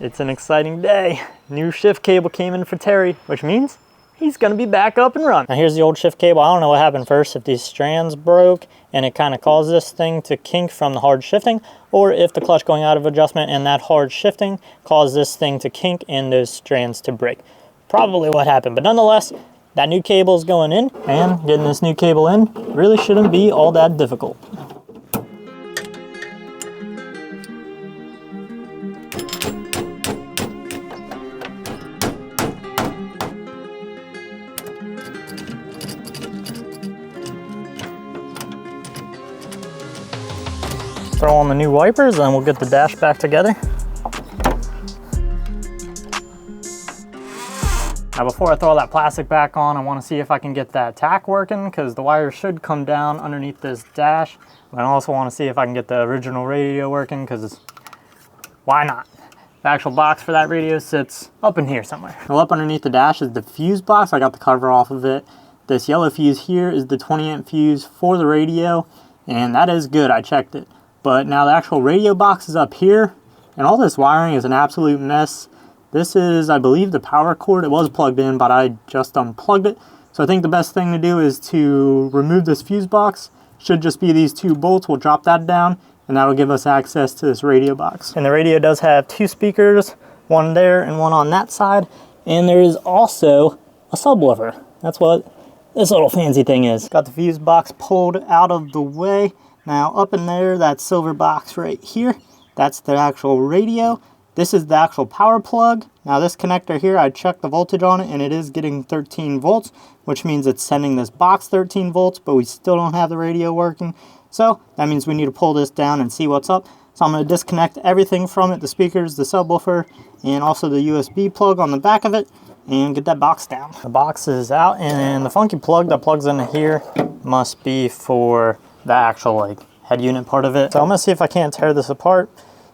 It's an exciting day. New shift cable came in for Terry, which means he's gonna be back up and running. Now here's the old shift cable. I don't know what happened first, if these strands broke and it kind of caused this thing to kink from the hard shifting, or if the clutch going out of adjustment and that hard shifting caused this thing to kink and those strands to break. Probably what happened, but nonetheless, that new cable is going in, and getting this new cable in really shouldn't be all that difficult. Throw on the new wipers and we'll get the dash back together. Now before I throw that plastic back on, I want to see if I can get that tack working, because the wires should come down underneath this dash. But I also want to see if I can get the original radio working, because why not? The actual box for that radio sits up in here somewhere. Well, up underneath the dash is the fuse box. I got the cover off of it. This yellow fuse here is the 20 amp fuse for the radio, and that is good. I checked it. But now the actual radio box is up here, and all this wiring is an absolute mess. This is, I believe, the power cord. It was plugged in, but I just unplugged it. So I think the best thing to do is to remove this fuse box. Should just be these two bolts. We'll drop that down, and that'll give us access to this radio box. And the radio does have two speakers, one there and one on that side. And there is also a subwoofer. That's what this little fancy thing is. Got the fuse box pulled out of the way. Now up in there, that silver box right here, that's the actual radio. This is the actual power plug. Now this connector here, I checked the voltage on it and it is getting 13 volts, which means it's sending this box 13 volts, but we still don't have the radio working. So that means we need to pull this down and see what's up. So I'm going to disconnect everything from it, the speakers, the subwoofer, and also the USB plug on the back of it, and get that box down. The box is out, and the funky plug that plugs into here must be for the actual like head unit part of it. So I'm gonna see if I can't tear this apart,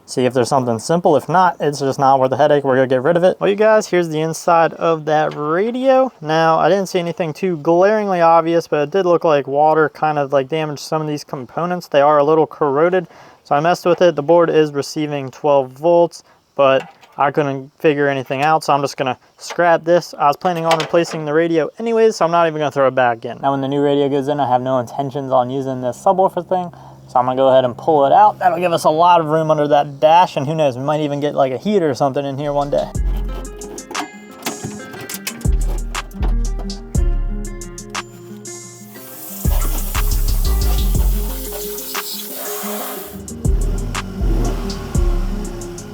see if there's something simple. If not, it's just not worth the headache. We're gonna get rid of it. Well, you guys, here's the inside of that radio. Now I didn't see anything too glaringly obvious, but it did look like water kind of like damaged some of these components. They are a little corroded, so I messed with it. The board is receiving 12 volts, but I couldn't figure anything out, so I'm just gonna scrap this. I was planning on replacing the radio anyways, so I'm not even gonna throw it back in. Now when the new radio goes in, I have no intentions on using this subwoofer thing, so I'm gonna go ahead and pull it out. That'll give us a lot of room under that dash, and who knows, we might even get like a heater or something in here one day.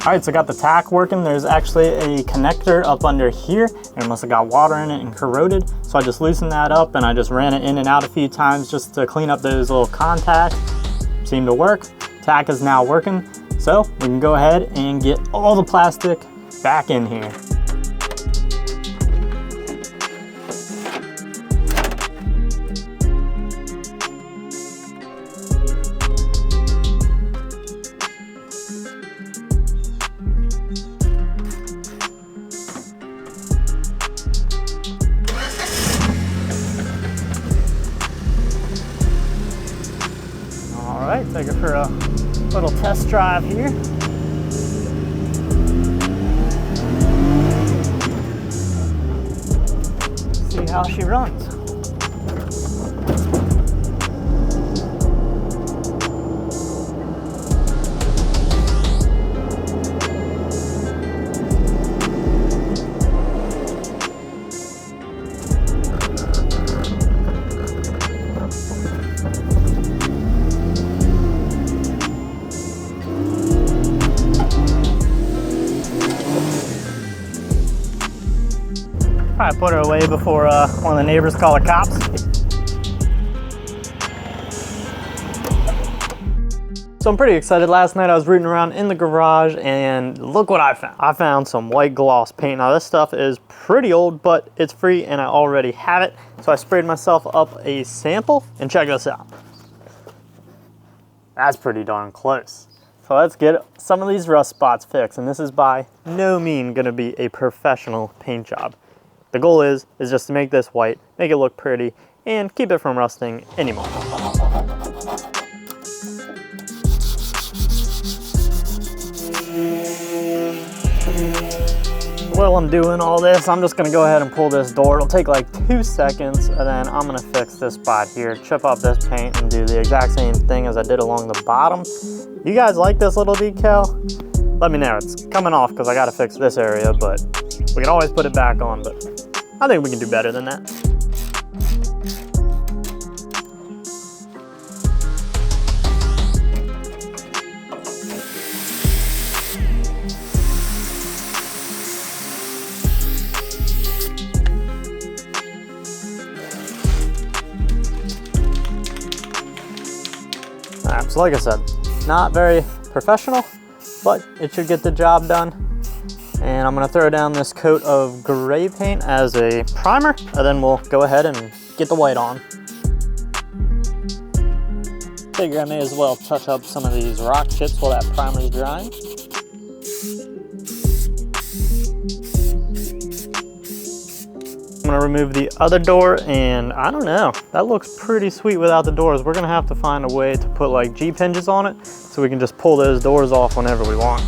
All right, so I got the tack working. There's actually a connector up under here, and it must have got water in it and corroded. So I just loosened that up and I just ran it in and out a few times just to clean up those little contacts. Seemed to work. Tack is now working. So we can go ahead and get all the plastic back in here. Take her for a little test drive here. See how she runs. Probably put her away before one of the neighbors call the cops. So I'm pretty excited. Last night I was rooting around in the garage and look what I found. I found some white gloss paint. Now this stuff is pretty old, but it's free and I already have it. So I sprayed myself up a sample and check this out. That's pretty darn close. So let's get some of these rust spots fixed. And this is by no means gonna be a professional paint job. The goal is just to make this white, make it look pretty, and keep it from rusting anymore. While I'm doing all this, I'm just gonna go ahead and pull this door. It'll take like 2 seconds, and then I'm gonna fix this spot here, chip up this paint, and do the exact same thing as I did along the bottom. You guys like this little decal? Let me know. It's coming off because I gotta fix this area, but we can always put it back on, but I think we can do better than that. So like I said, not very professional, but it should get the job done. And I'm gonna throw down this coat of gray paint as a primer, and then we'll go ahead and get the white on. Figure I may as well touch up some of these rock chips while that primer's drying. I'm gonna remove the other door, and I don't know, that looks pretty sweet without the doors. We're gonna have to find a way to put like Jeep hinges on it so we can just pull those doors off whenever we want.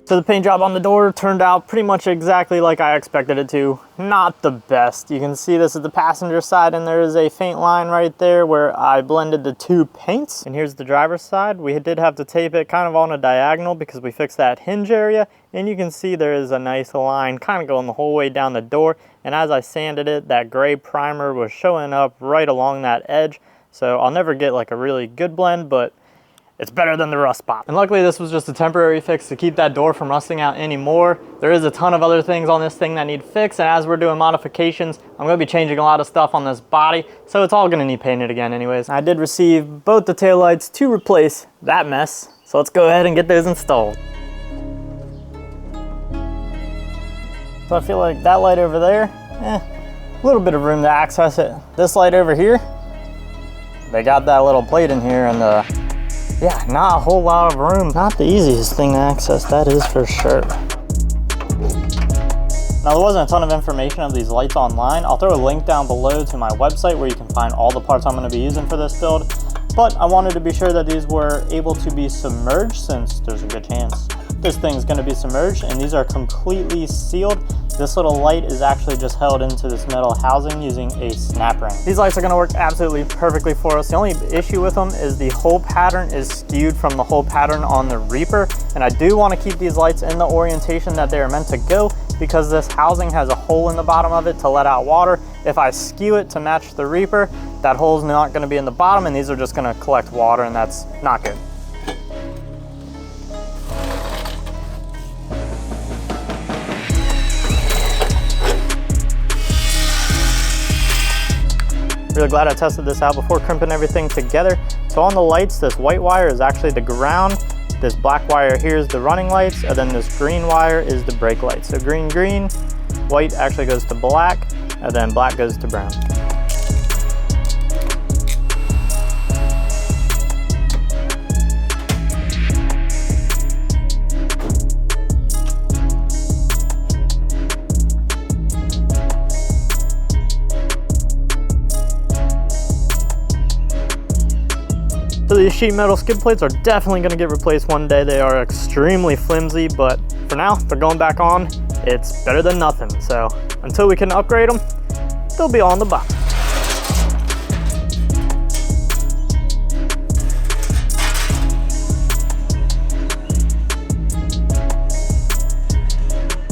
So the paint job on the door turned out pretty much exactly like I expected it to. Not the best. You can see this is the passenger side, and there is a faint line right there where I blended the two paints. And here's the driver's side. We did have to tape it kind of on a diagonal because we fixed that hinge area. And you can see there is a nice line kind of going the whole way down the door. And as I sanded it, that gray primer was showing up right along that edge. So I'll never get like a really good blend, but it's better than the rust spot. And luckily this was just a temporary fix to keep that door from rusting out anymore. There is a ton of other things on this thing that need fixed, and as we're doing modifications, I'm gonna be changing a lot of stuff on this body, so it's all gonna need painted again anyways. I did receive both the taillights to replace that mess, so let's go ahead and get those installed. So I feel like that light over there, a little bit of room to access it. This light over here, they got that little plate in here, and yeah, not a whole lot of room. Not the easiest thing to access, that is for sure. Now there wasn't a ton of information of these lights online. I'll throw a link down below to my website where you can find all the parts I'm gonna be using for this build. But I wanted to be sure that these were able to be submerged, since there's a good chance this thing's gonna be submerged, and these are completely sealed. This little light is actually just held into this metal housing using a snap ring. These lights are gonna work absolutely perfectly for us. The only issue with them is the hole pattern is skewed from the hole pattern on the Reaper, and I do wanna keep these lights in the orientation that they are meant to go, because this housing has a hole in the bottom of it to let out water. If I skew it to match the Reaper, that hole's not gonna be in the bottom, and these are just gonna collect water, and that's not good. Really glad I tested this out before crimping everything together. So on the lights, this white wire is actually the ground. This black wire here is the running lights, and then this green wire is the brake lights. So green, green, white actually goes to black, and then black goes to brown. So these sheet metal skid plates are definitely gonna get replaced one day. They are extremely flimsy, but for now, they're going back on. It's better than nothing. So until we can upgrade them, they'll be on the box.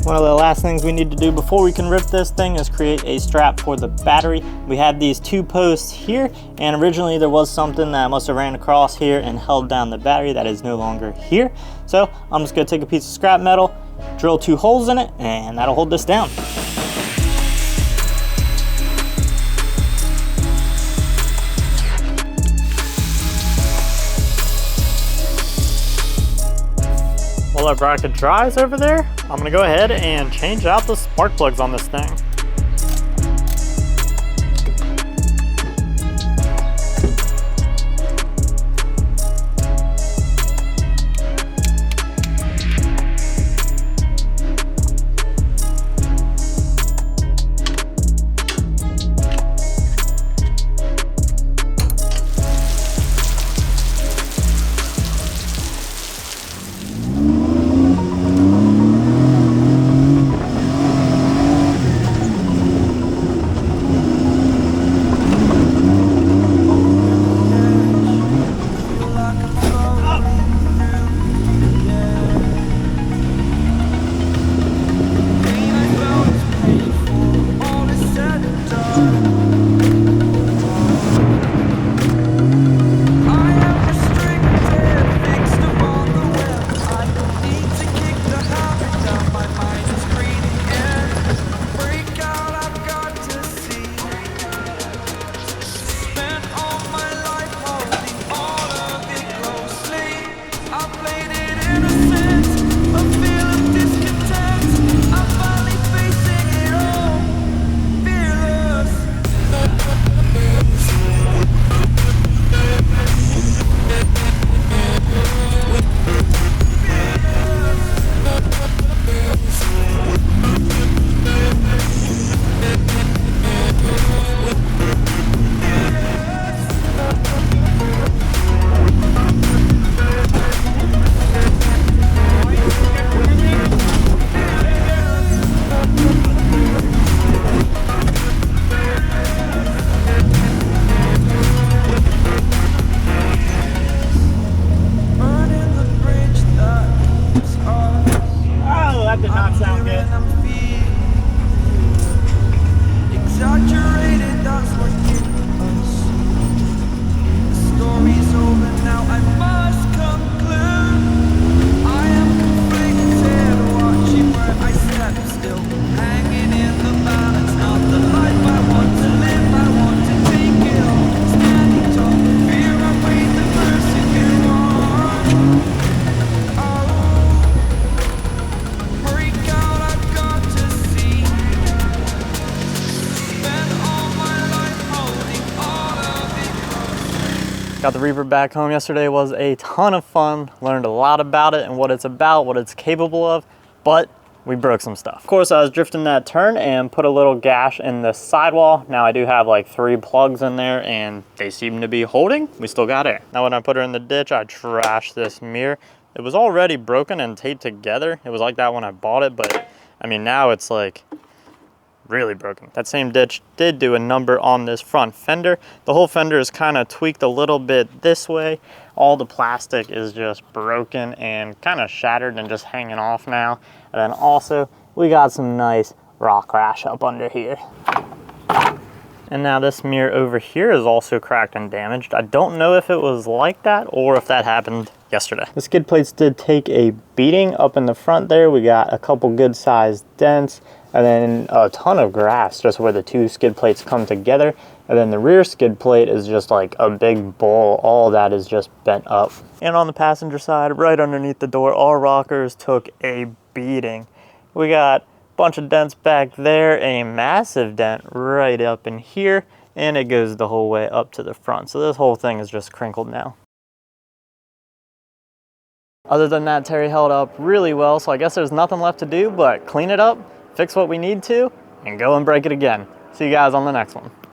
One of the last things we need to do before we can rip this thing is create a strap for the battery. We have these two posts here, and originally there was something that must have ran across here and held down the battery that is no longer here. So I'm just gonna take a piece of scrap metal, drill 2 holes in it, and that'll hold this down. Well, While our bracket dries over there, I'm gonna go ahead and change out the spark plugs on this thing. Got the Reaper back home yesterday. It was a ton of fun. Learned a lot about it and what it's about, what it's capable of, but we broke some stuff. Of course, I was drifting that turn and put a little gash in the sidewall. Now I do have like 3 plugs in there and they seem to be holding. We still got air. Now when I put her in the ditch, I trashed this mirror. It was already broken and taped together. It was like that when I bought it, but I mean, now it's like really broken. That same ditch did do a number on this front fender. The whole fender is kind of tweaked a little bit this way. All the plastic is just broken and kind of shattered and just hanging off now. And then also we got some nice rock rash up under here. And now this mirror over here is also cracked and damaged. I don't know if it was like that or if that happened yesterday. The skid plates did take a beating up in the front there. We got a couple good sized dents and then a ton of grass just where the 2 skid plates come together. And then the rear skid plate is just like a big bowl. All that is just bent up. And on the passenger side, right underneath the door, our rockers took a beating. We got a bunch of dents back there, a massive dent right up in here, and it goes the whole way up to the front. So this whole thing is just crinkled now. Other than that, Terry held up really well, so I guess there's nothing left to do but clean it up, fix what we need to, and go and break it again. See you guys on the next one.